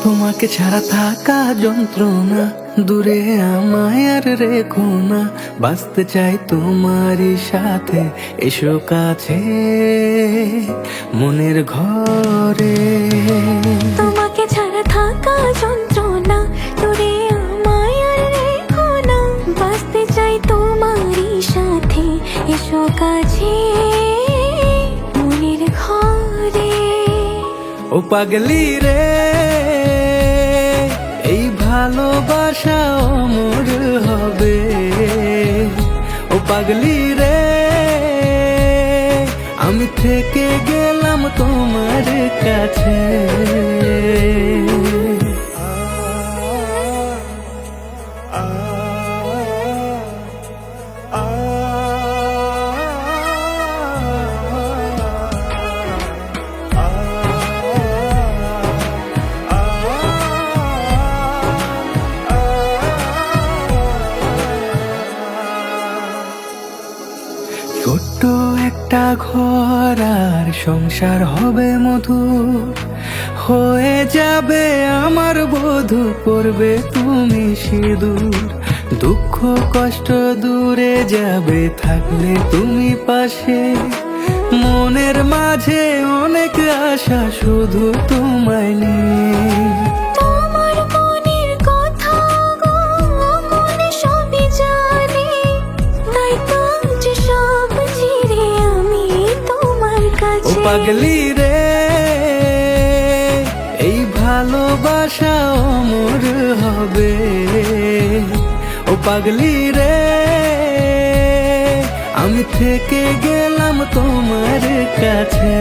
তোমাকে ছাড়া থাকা যন্ত্রণা, দূরে আমায় আর রেখো না। বাঁচতে চাই তোমারই সাথে, এসো কাছে মনের ঘরে। তোমাকে ছাড়া থাকা যন্ত্রণা, দূরে আমায় আর রেখো না। বাঁচতে চাই তোমারই সাথে, এসো কাছে মনের ঘরে। ও পাগলি রে, এই ভালোবাসা অমর হবে। ও পাগলি রে, আমি থেকে গেলাম তোমার কাছে। ছোট্ট একটা ঘর আর সংসার হবে মধুর, হয়ে যাবে আমার বধূ, পড়বে তুমি সিঁদুর। দুঃখ কষ্ট দূরে যাবে থাকলে তুমি পাশে, মনের মাঝে অনেক আশা শুধু তোমায় নিয়ে। তোমার মনের কথা গো মনে সবই জানে, তাই তো যে সব ছেড়ে আমি তোমার ও কাছে। পাগলি রে, এই ভালোবাসা অমর হবে। ও পাগলি রে, আমি থেকে গেলাম তোমার কাছে।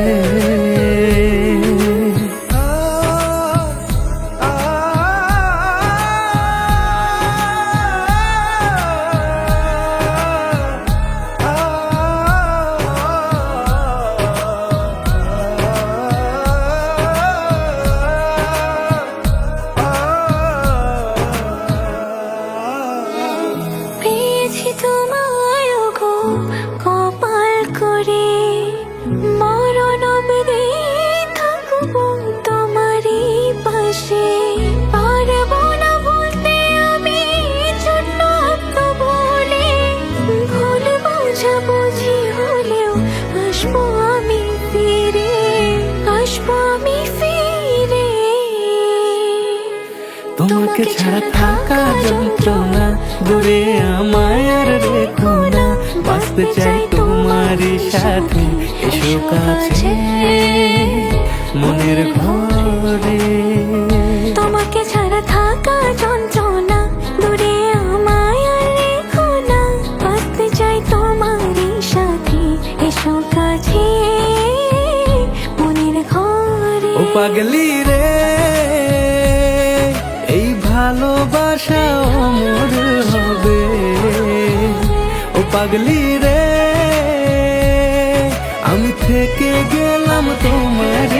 পেয়েছি তোমায় গো কপাল করে, মরণ অবধি থাকবো তোমারই পাশে। পারবো না বলতে আমি ছোট্ট একটা বলে, ভুল বোঝাবুঝি হলেও আসবো আমি ফিরে, আসবো আমি ফিরে। তোমাকে ছাড়া থাকা যন্ত্রণা, দূরে আমায় আর রেখো না। বাঁচতে চাই তোমারই সাথে, এসো কাছে মনের ঘরে। তোমাকে ছাড়া থাকা যন্ত্রণা, দূরে আমায় আর রেখো না। বাঁচতে চাই তোমারই সাথে, এসো কাছে মনের ঘরে। ও পাগলি রে, এই ভালোবাসা অমর হবে। ও পাগলি রে, আমি থেকে গেলাম তোমার